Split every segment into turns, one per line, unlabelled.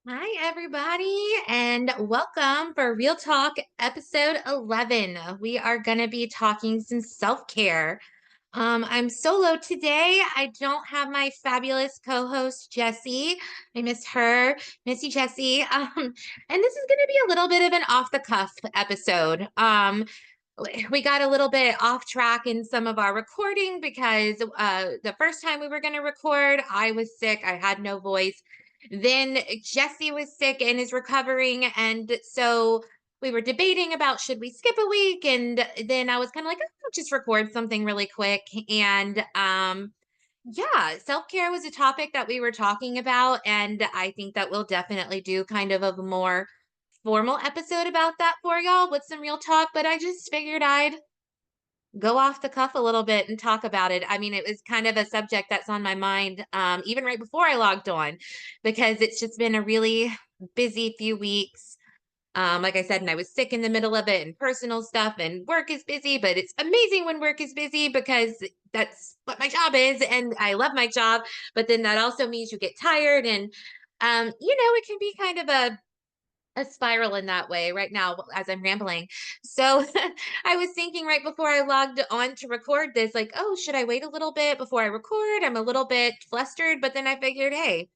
Hi, everybody, and welcome for Real Talk episode 11. We are going to be talking some self care. I'm solo today. I don't have my fabulous co host, Jessie. I miss her. Miss you, Jessie. And this is going to be a little bit of an off the cuff episode. We got a little bit off track in some of our recording because the first time we were going to record, I was sick. I had no voice. Then Jesse was sick and is recovering. And so we were debating about should we skip a week. And then I was kind of like, I'll just record something really quick. And yeah, self care was a topic that we were talking about. And I think that we'll definitely do kind of a more formal episode about that for y'all with some real talk, but I just figured I'd go off the cuff a little bit and talk about it. I mean, it was kind of a subject that's on my mind, even right before I logged on, because it's just been a really busy few weeks. Like I said, and I was sick in the middle of it and personal stuff, and work is busy, but it's amazing when work is busy because that's what my job is. And I love my job, but then that also means you get tired. And, it can be kind of a spiral in that way right now as I'm rambling. So I was thinking right before I logged on to record this, like, oh, should I wait a little bit before I record? I'm a little bit flustered, but then I figured, hey,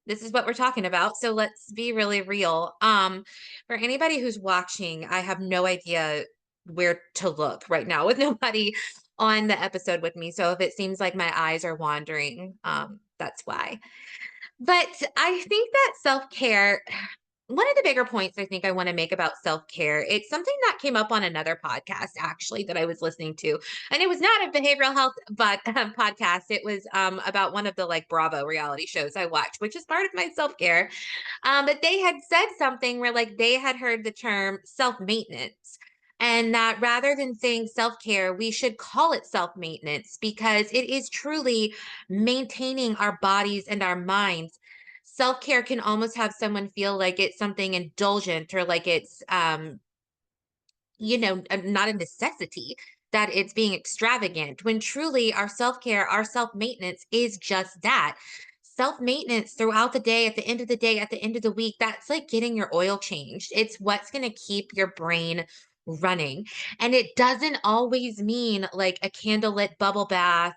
this is what we're talking about. So let's be really real. For anybody who's watching, I have no idea where to look right now with nobody on the episode with me. So if it seems like my eyes are wandering, that's why. But I think that self-care, one of the bigger points I think I want to make about self-care, it's something that came up on another podcast actually that I was listening to. And it was not a behavioral health but podcast. It was about one of the like Bravo reality shows I watched, which is part of my self-care. But they had said something where like they had heard the term self-maintenance. And that rather than saying self care, we should call it self maintenance because it is truly maintaining our bodies and our minds. Self care can almost have someone feel like it's something indulgent or like it's, not a necessity, that it's being extravagant, when truly our self care, our self maintenance is just that. Self maintenance throughout the day, at the end of the day, at the end of the week, that's like getting your oil changed. It's what's going to keep your brain running. And it doesn't always mean like a candlelit bubble bath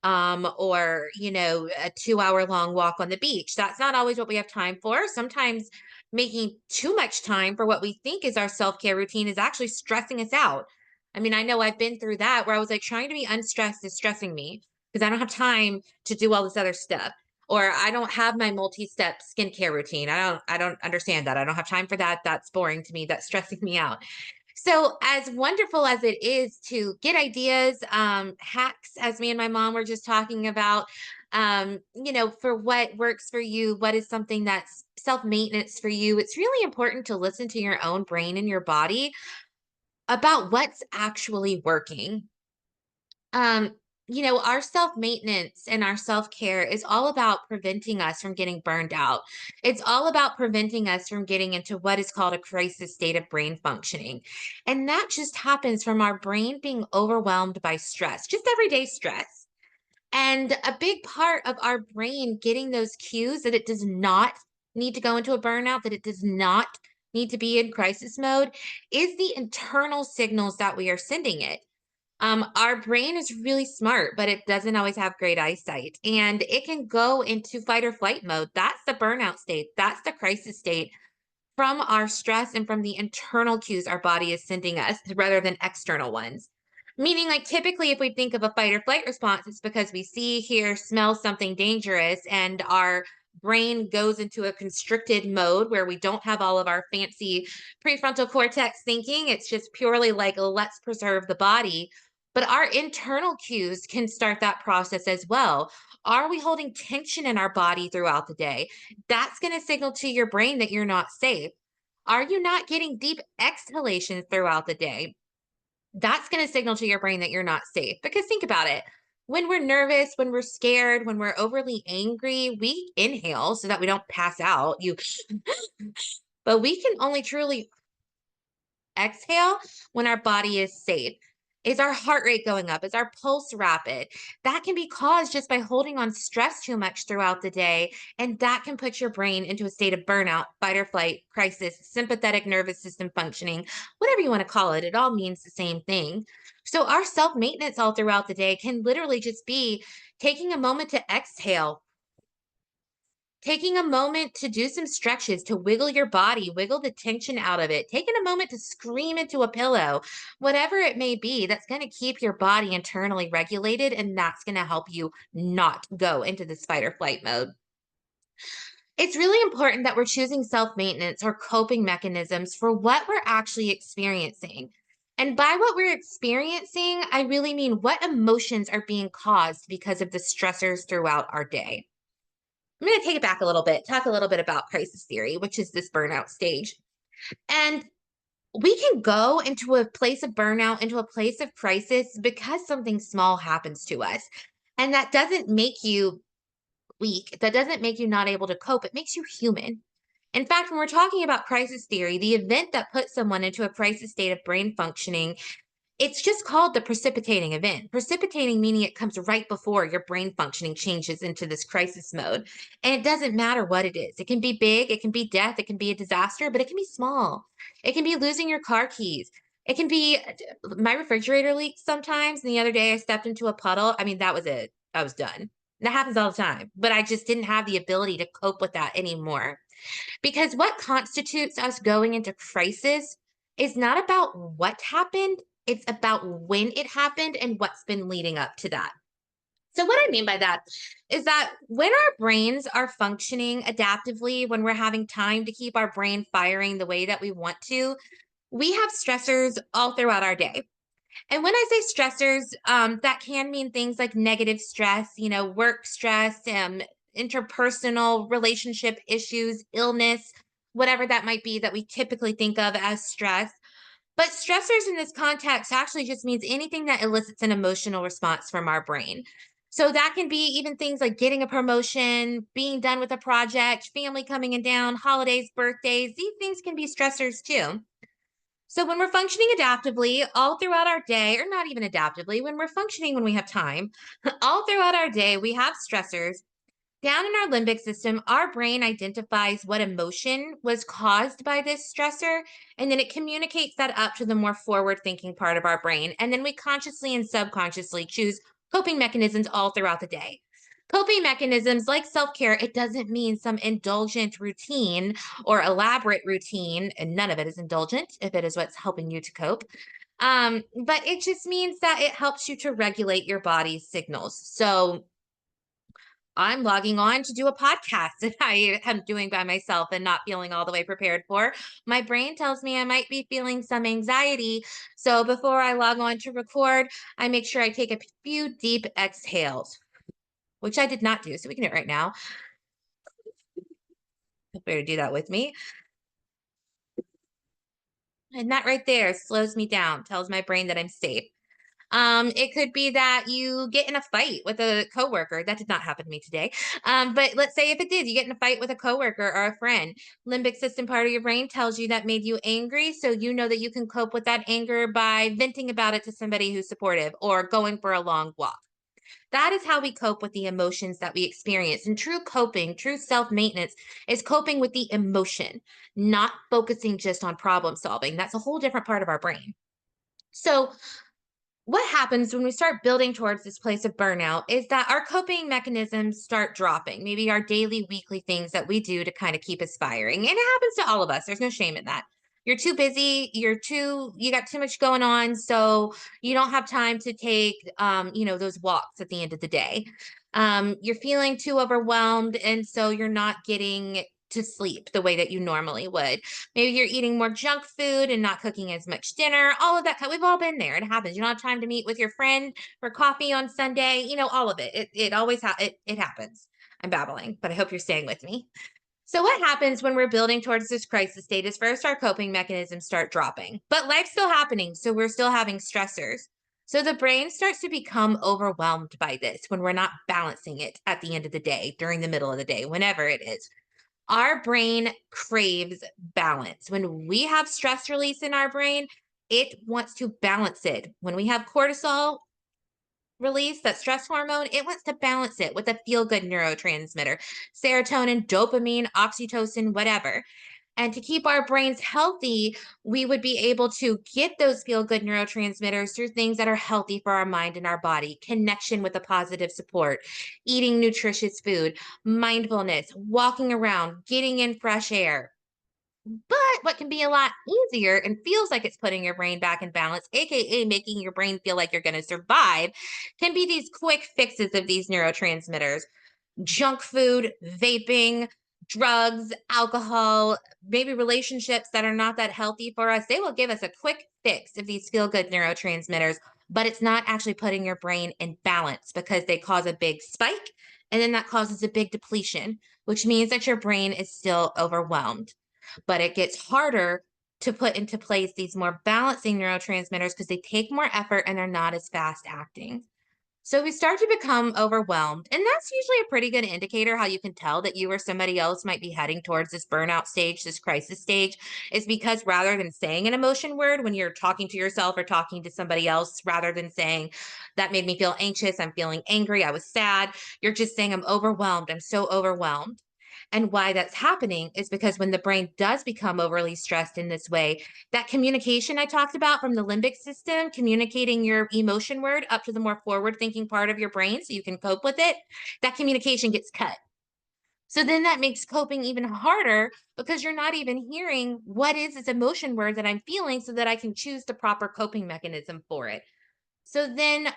or a 2 hour long walk on the beach. That's not always what we have time for. Sometimes making too much time for what we think is our self-care routine is actually stressing us out. I mean, I know I've been through that where I was like trying to be unstressed is stressing me because I don't have time to do all this other stuff, or I don't have my multi-step skincare routine. I don't understand that. I don't have time for that. That's boring to me. That's stressing me out. So, as wonderful as it is to get ideas, hacks, as me and my mom were just talking about, for what works for you, what is something that's self maintenance for you, it's really important to listen to your own brain and your body about what's actually working. Um, our self maintenance and our self care is all about preventing us from getting burned out. It's all about preventing us from getting into what is called a crisis state of brain functioning. And that just happens from our brain being overwhelmed by stress, just everyday stress. And a big part of our brain getting those cues that it does not need to go into a burnout, that it does not need to be in crisis mode, is the internal signals that we are sending it. Our brain is really smart, but it doesn't always have great eyesight. And it can go into fight or flight mode. That's the burnout state. That's the crisis state from our stress and from the internal cues our body is sending us rather than external ones. Meaning, like, typically, if we think of a fight or flight response, it's because we see, hear, smell something dangerous, and our brain goes into a constricted mode where we don't have all of our fancy prefrontal cortex thinking. It's just purely like, let's preserve the body. But our internal cues can start that process as well. Are we holding tension in our body throughout the day? That's going to signal to your brain that you're not safe. Are you not getting deep exhalations throughout the day? That's going to signal to your brain that you're not safe. Because think about it. When we're nervous, when we're scared, when we're overly angry, we inhale so that we don't pass out. But we can only truly exhale when our body is safe. Is our heart rate going up? Is our pulse rapid? That can be caused just by holding on stress too much throughout the day. And that can put your brain into a state of burnout, fight or flight, crisis, sympathetic nervous system functioning, whatever you want to call it. It all means the same thing. So, our self maintenance all throughout the day can literally just be taking a moment to exhale, taking a moment to do some stretches, to wiggle your body, wiggle the tension out of it, taking a moment to scream into a pillow, whatever it may be, that's going to keep your body internally regulated. And that's going to help you not go into this fight or flight mode. It's really important that we're choosing self maintenance or coping mechanisms for what we're actually experiencing. And by what we're experiencing, I really mean what emotions are being caused because of the stressors throughout our day. I'm going to take it back a little bit, talk a little bit about crisis theory, which is this burnout stage. And we can go into a place of burnout, into a place of crisis because something small happens to us. And that doesn't make you weak. That doesn't make you not able to cope. It makes you human. In fact, when we're talking about crisis theory, the event that puts someone into a crisis state of brain functioning, it's just called the precipitating event. Precipitating meaning it comes right before your brain functioning changes into this crisis mode. And it doesn't matter what it is. It can be big, it can be death, it can be a disaster, but it can be small. It can be losing your car keys. It can be my refrigerator leaks sometimes. And the other day I stepped into a puddle. I mean, that was it. I was done. That happens all the time, but I just didn't have the ability to cope with that anymore. Because what constitutes us going into crisis is not about what happened, it's about when it happened and what's been leading up to that. So, what I mean by that is that when our brains are functioning adaptively, when we're having time to keep our brain firing the way that we want to, we have stressors all throughout our day. And when I say stressors, that can mean things like negative stress, work stress, interpersonal relationship issues, illness, whatever that might be that we typically think of as stress. But stressors in this context actually just means anything that elicits an emotional response from our brain. So that can be even things like getting a promotion, being done with a project, family coming in down, holidays, birthdays. These things can be stressors too. So when we're functioning adaptively all throughout our day, or not even adaptively, when we're functioning when we have time, all throughout our day, we have stressors. Down in our limbic system, our brain identifies what emotion was caused by this stressor, and then it communicates that up to the more forward thinking part of our brain. And then we consciously and subconsciously choose coping mechanisms all throughout the day. Coping mechanisms like self care, it doesn't mean some indulgent routine or elaborate routine, and none of it is indulgent if it is what's helping you to cope. But it just means that it helps you to regulate your body's signals. So, I'm logging on to do a podcast that I am doing by myself and not feeling all the way prepared for. My brain tells me I might be feeling some anxiety. So before I log on to record, I make sure I take a few deep exhales, which I did not do. So we can do it right now. Feel free to do that with me. And that right there slows me down, tells my brain that I'm safe. It could be that you get in a fight with a coworker. That did not happen to me today. But let's say if it did, you get in a fight with a coworker or a friend. Limbic system part of your brain tells you that made you angry. So you know that you can cope with that anger by venting about it to somebody who's supportive or going for a long walk. That is how we cope with the emotions that we experience. And true coping, true self maintenance is coping with the emotion, not focusing just on problem solving. That's a whole different part of our brain. So, what happens when we start building towards this place of burnout is that our coping mechanisms start dropping. Maybe our daily, weekly things that we do to kind of keep us firing. And it happens to all of us. There's no shame in that. You're too busy, you got too much going on. So you don't have time to take, those walks at the end of the day. You're feeling too overwhelmed. And so you're not getting to sleep the way that you normally would. Maybe you're eating more junk food and not cooking as much dinner, all of that. We've all been there. It happens. You don't have time to meet with your friend for coffee on Sunday, all of it. It always it happens. I'm babbling, but I hope you're staying with me. So what happens when we're building towards this crisis state is first our coping mechanisms start dropping, but life's still happening. So we're still having stressors. So the brain starts to become overwhelmed by this when we're not balancing it at the end of the day, during the middle of the day, whenever it is. Our brain craves balance. When we have stress release in our brain, it wants to balance it. When we have cortisol release, that stress hormone, it wants to balance it with a feel good neurotransmitter, serotonin, dopamine, oxytocin, whatever. And to keep our brains healthy, we would be able to get those feel good neurotransmitters through things that are healthy for our mind and our body, connection with a positive support, eating nutritious food, mindfulness, walking around, getting in fresh air. But what can be a lot easier and feels like it's putting your brain back in balance, AKA making your brain feel like you're going to survive, can be these quick fixes of these neurotransmitters: junk food, vaping, drugs, alcohol, maybe relationships that are not that healthy for us. They will give us a quick fix of these feel good neurotransmitters, but it's not actually putting your brain in balance because they cause a big spike. And then that causes a big depletion, which means that your brain is still overwhelmed. But it gets harder to put into place these more balancing neurotransmitters because they take more effort and they're not as fast acting. So we start to become overwhelmed. And that's usually a pretty good indicator how you can tell that you or somebody else might be heading towards this burnout stage, this crisis stage, is because rather than saying an emotion word when you're talking to yourself or talking to somebody else, rather than saying, that made me feel anxious, I'm feeling angry, I was sad, you're just saying, I'm overwhelmed, I'm so overwhelmed. And why that's happening is because when the brain does become overly stressed in this way, that communication I talked about from the limbic system, communicating your emotion word up to the more forward thinking part of your brain so you can cope with it, that communication gets cut. So then that makes coping even harder because you're not even hearing what is this emotion word that I'm feeling so that I can choose the proper coping mechanism for it. So then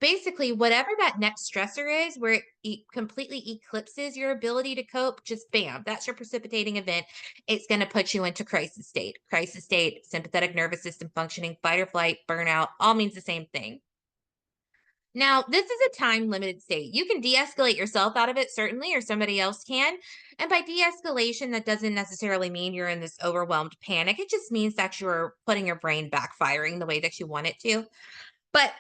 basically whatever that next stressor is where it completely eclipses your ability to cope, just bam, that's your precipitating event. It's going to put you into crisis state, sympathetic nervous system functioning, fight or flight, burnout, all means the same thing. Now, this is a time limited state. You can de escalate yourself out of it, certainly, or somebody else can. And by de escalation, that doesn't necessarily mean you're in this overwhelmed panic. It just means that you're putting your brain backfiring the way that you want it to. But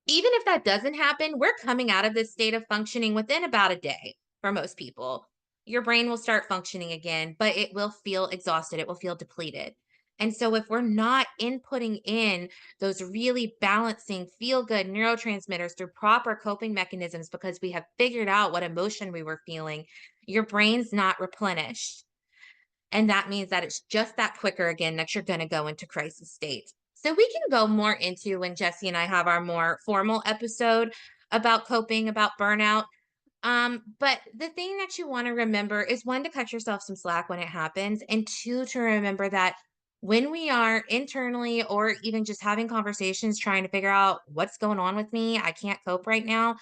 even if that doesn't happen, we're coming out of this state of functioning within about a day for most people. Your brain will start functioning again, but it will feel exhausted. It will feel depleted. And so, if we're not inputting in those really balancing, feel good neurotransmitters through proper coping mechanisms because we have figured out what emotion we were feeling, your brain's not replenished. And that means that it's just that quicker again that you're going to go into crisis state. So we can go more into when Jesse and I have our more formal episode about coping, about burnout. But the thing that you want to remember is one, to cut yourself some slack when it happens, and two, to remember that when we are internally or even just having conversations trying to figure out what's going on with me, I can't cope right now.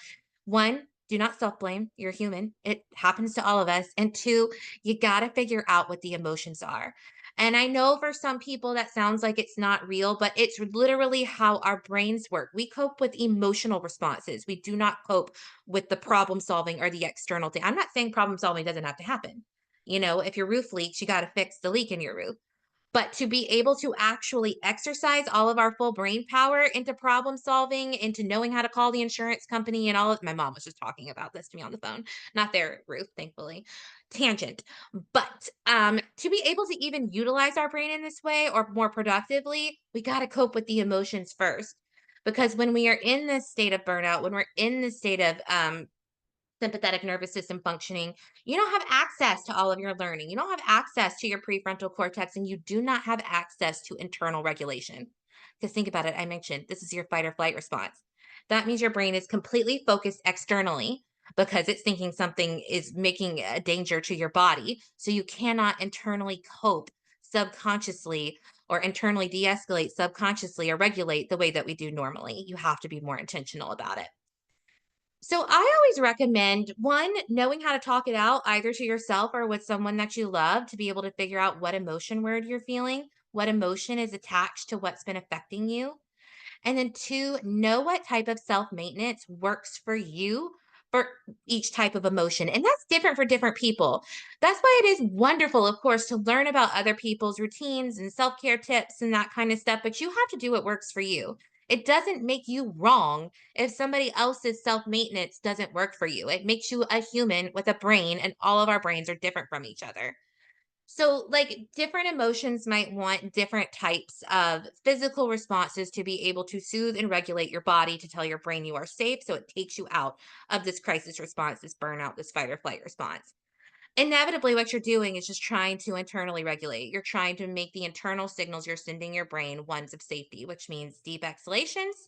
One, do not self blame. You're human. It happens to all of us. And two, you got to figure out what the emotions are. And I know for some people that sounds like it's not real, but it's literally how our brains work. We cope with emotional responses. We do not cope with the problem solving or the external thing. I'm not saying problem solving doesn't have to happen. You know, if your roof leaks, you got to fix the leak in your roof. But to be able to actually exercise all of our full brain power into problem solving, into knowing how to call the insurance company and all of, my mom was just talking about this to me on the phone, not their roof, thankfully. Tangent. But to be able to even utilize our brain in this way or more productively, we got to cope with the emotions first. Because when we are in this state of burnout, when we're in this state of sympathetic nervous system functioning, you don't have access to all of your learning. You don't have access to your prefrontal cortex, and you do not have access to internal regulation. Because think about it, I mentioned this is your fight or flight response. That means your brain is completely focused externally because it's thinking something is making a danger to your body. So you cannot internally cope subconsciously or internally de escalate subconsciously or regulate the way that we do normally. You have to be more intentional about it. So I always recommend one, knowing how to talk it out either to yourself or with someone that you love to be able to figure out what emotion word you're feeling, what emotion is attached to what's been affecting you. And then two, know what type of self maintenance works for you for each type of emotion. And that's different for different people. That's why it is wonderful, of course, to learn about other people's routines and self care tips and that kind of stuff. But you have to do what works for you. It doesn't make you wrong if somebody else's self maintenance doesn't work for you. It makes you a human with a brain, and all of our brains are different from each other. So, like, different emotions might want different types of physical responses to be able to soothe and regulate your body to tell your brain you are safe. So, it takes you out of this crisis response, this burnout, this fight or flight response. Inevitably, what you're doing is just trying to internally regulate. You're trying to make the internal signals you're sending your brain ones of safety, which means deep exhalations.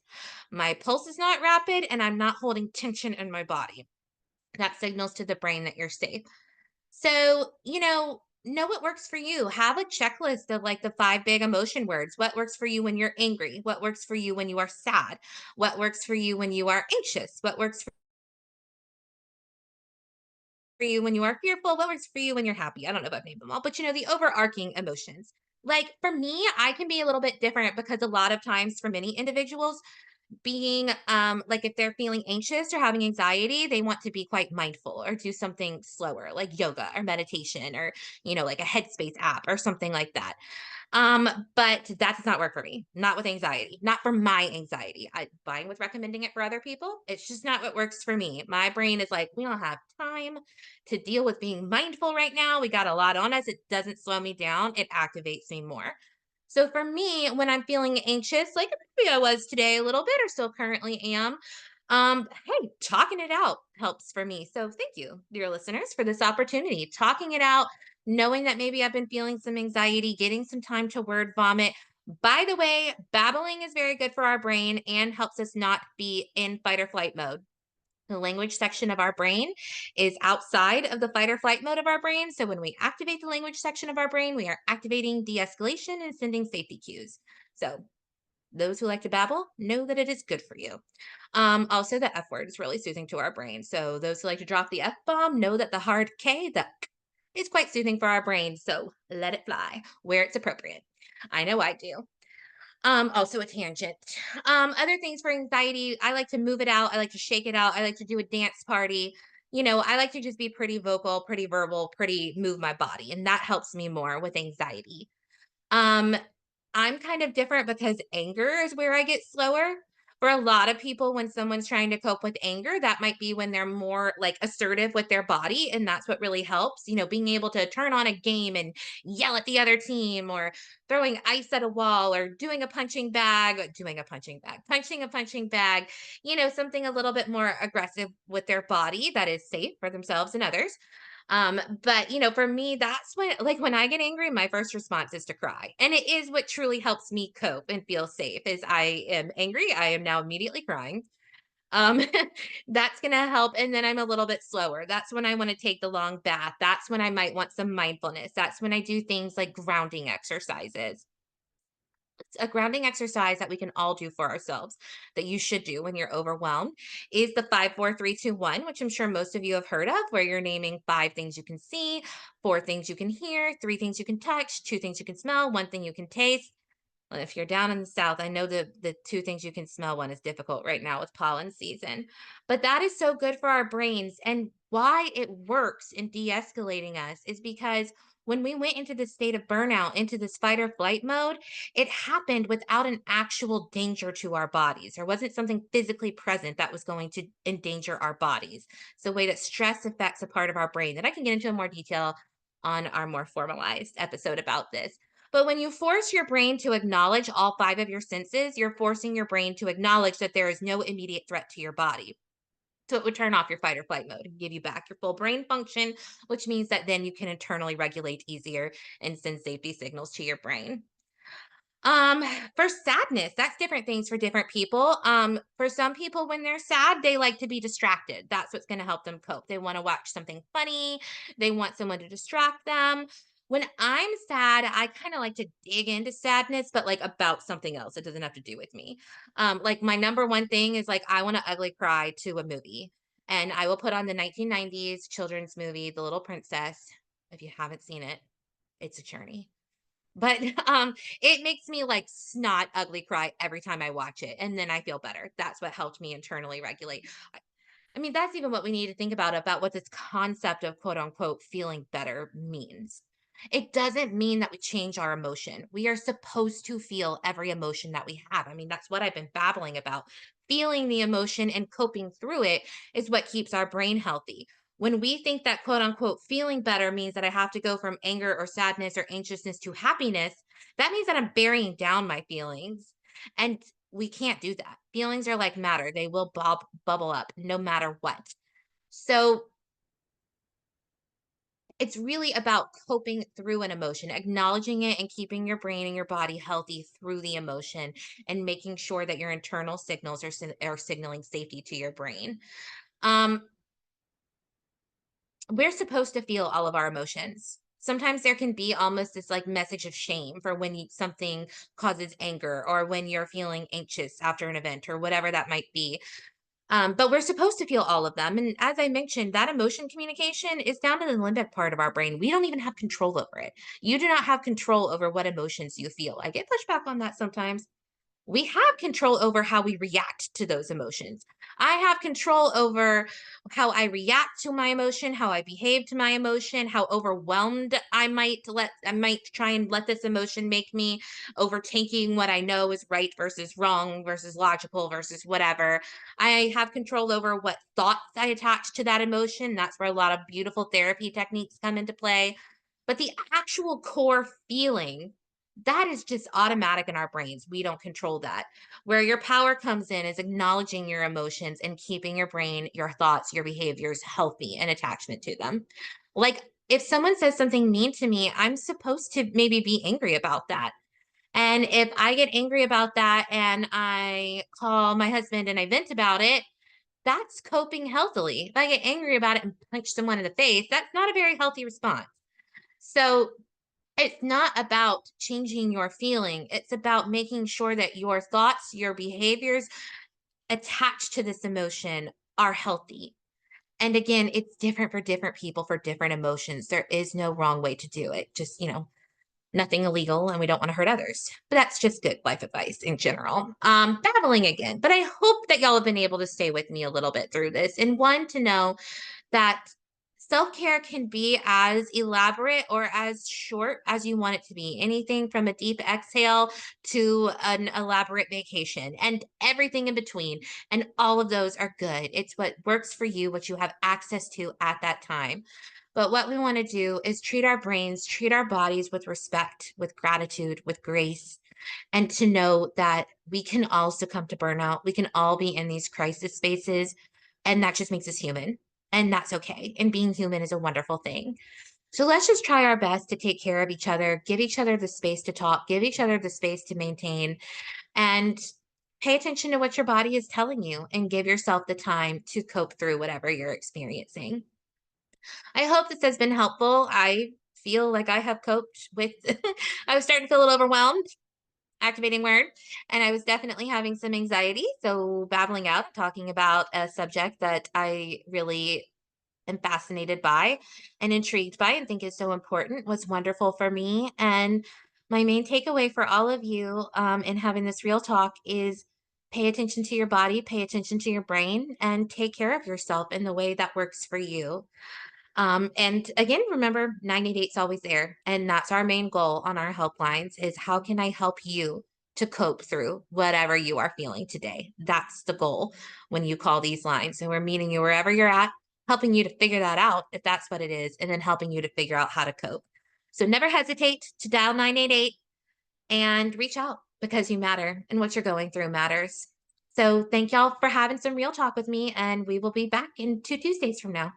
My pulse is not rapid, and I'm not holding tension in my body. That signals to the brain that you're safe. So, know what works for you. Have a checklist of like the five big emotion words. What works for you when you're angry? What works for you when you are sad? What works for you when you are anxious? What works for you when you are fearful? What works for you when you're happy? I don't know if I've named them all, but the overarching emotions. Like for me, I can be a little bit different because a lot of times for many individuals, being like if they're feeling anxious or having anxiety, they want to be quite mindful or do something slower like yoga or meditation or like a headspace app or something like that. But that does not work for me. Not with anxiety. Not for my anxiety. I fine with recommending it for other people. It's just not what works for me. My brain is like, we don't have time to deal with being mindful right now. We got a lot on us. It doesn't slow me down. It activates me more. So for me, when I'm feeling anxious, like maybe I was today a little bit or still currently am, hey, talking it out helps for me. So thank you, dear listeners, for this opportunity. Talking it out, knowing that maybe I've been feeling some anxiety, getting some time to word vomit. By the way, babbling is very good for our brain and helps us not be in fight or flight mode. The language section of our brain is outside of the fight or flight mode of our brain. So when we activate the language section of our brain, we are activating de escalation and sending safety cues. So those who like to babble know that it is good for you. Also, the F word is really soothing to our brain. So those who like to drop the F bomb know that the hard K, the k, is quite soothing for our brain. So let it fly where it's appropriate. I know I do. Also a tangent. Other things for anxiety, I like to move it out. I like to shake it out. I like to do a dance party. I like to just be pretty vocal, pretty verbal, pretty move my body. And that helps me more with anxiety. Um, I'm kind of different because anger is where I get slower. For a lot of people, when someone's trying to cope with anger, that might be when they're more like assertive with their body. And that's what really helps, being able to turn on a game and yell at the other team or throwing ice at a wall or punching a punching bag, something a little bit more aggressive with their body that is safe for themselves and others. But for me, that's when I get angry, my first response is to cry. And it is what truly helps me cope and feel safe is I am angry. I am now immediately crying. Um, that's gonna help. And then I'm a little bit slower. That's when I want to take the long bath. That's when I might want some mindfulness. That's when I do things like grounding exercises. A grounding exercise that we can all do for ourselves that you should do when you're overwhelmed is the 5 4 3 2 1, which I'm sure most of you have heard of, where you're naming five things you can see, four things you can hear, three things you can touch, two things you can smell, one thing you can taste. Well, if you're down in the South, I know the two things you can smell one is difficult right now with pollen season, but that is so good for our brains. And why it works in de escalating us is because when we went into this state of burnout, into this fight or flight mode, it happened without an actual danger to our bodies. There wasn't something physically present that was going to endanger our bodies. It's the way that stress affects a part of our brain that I can get into in more detail on our more formalized episode about this. But when you force your brain to acknowledge all five of your senses, you're forcing your brain to acknowledge that there is no immediate threat to your body. So it would turn off your fight or flight mode and give you back your full brain function, which means that then you can internally regulate easier and send safety signals to your brain. Um, for sadness, that's different things for different people. For some people, when they're sad, they like to be distracted. That's what's going to help them cope. They want to watch something funny. They want someone to distract them. When I'm sad, I kind of like to dig into sadness, but like about something else. It doesn't have to do with me. Like my number one thing is like I want to ugly cry to a movie. And I will put on the 1990s children's movie, The Little Princess. If you haven't seen it, it's a journey. But, it makes me, like, snot ugly cry every time I watch it, and then I feel better. That's what helped me internally regulate. I mean, that's even what we need to think about what this concept of quote unquote feeling better means. It doesn't mean that we change our emotion. We are supposed to feel every emotion that we have. I mean, that's what I've been babbling about. Feeling the emotion and coping through it is what keeps our brain healthy. When we think that quote unquote feeling better means that I have to go from anger or sadness or anxiousness to happiness, that means that I'm burying down my feelings. And we can't do that. Feelings are like matter, they will bubble up no matter what. So it's really about coping through an emotion, acknowledging it and keeping your brain and your body healthy through the emotion and making sure that your internal signals are signaling safety to your brain. Um, we're supposed to feel all of our emotions. Sometimes there can be almost this like message of shame for when something causes anger or when you're feeling anxious after an event or whatever that might be. But we're supposed to feel all of them. And as I mentioned, that emotion communication is down to the limbic part of our brain. We don't even have control over it. You do not have control over what emotions you feel. I get pushback on that sometimes. We have control over how we react to those emotions. I have control over how I react to my emotion, how I behave to my emotion, how overwhelmed I might try and let this emotion make me, overtaking what I know is right versus wrong versus logical versus whatever. I have control over what thoughts I attach to that emotion. That's where a lot of beautiful therapy techniques come into play. But the actual core feeling, that is just automatic in our brains. We don't control that. Where your power comes in is acknowledging your emotions and keeping your brain, your thoughts, your behaviors healthy and attachment to them. Like if someone says something mean to me, I'm supposed to maybe be angry about that. And if I get angry about that and I call my husband and I vent about it, that's coping healthily. If I get angry about it and punch someone in the face, that's not a very healthy response. So it's not about changing your feeling. It's about making sure that your thoughts, your behaviors attached to this emotion are healthy. And again, it's different for different people for different emotions. There is no wrong way to do it. Just, nothing illegal and we don't want to hurt others. But that's just good life advice in general. Babbling again. But I hope that y'all have been able to stay with me a little bit through this. And one, to know that self care can be as elaborate or as short as you want it to be. Anything from a deep exhale to an elaborate vacation and everything in between. And all of those are good. It's what works for you, what you have access to at that time. But what we want to do is treat our brains, treat our bodies with respect, with gratitude, with grace, and to know that we can all succumb to burnout. We can all be in these crisis spaces, and that just makes us human. And that's okay. And being human is a wonderful thing. So let's just try our best to take care of each other, give each other the space to talk, give each other the space to maintain, and pay attention to what your body is telling you and give yourself the time to cope through whatever you're experiencing. I hope this has been helpful. I feel like I have coped with, I was starting to feel a little overwhelmed, activating word, and I was definitely having some anxiety. So, babbling out, talking about a subject that I really am fascinated by and intrigued by and think is so important was wonderful for me. And my main takeaway for all of you in having this real talk is pay attention to your body, pay attention to your brain, and take care of yourself in the way that works for you. And again, remember 988 is always there. And that's our main goal on our helplines is how can I help you to cope through whatever you are feeling today? That's the goal when you call these lines. And we're meeting you wherever you're at, helping you to figure that out if that's what it is, and then helping you to figure out how to cope. So never hesitate to dial 988 and reach out because you matter and what you're going through matters. So thank y'all for having some real talk with me, and we will be back in 2 Tuesdays from now.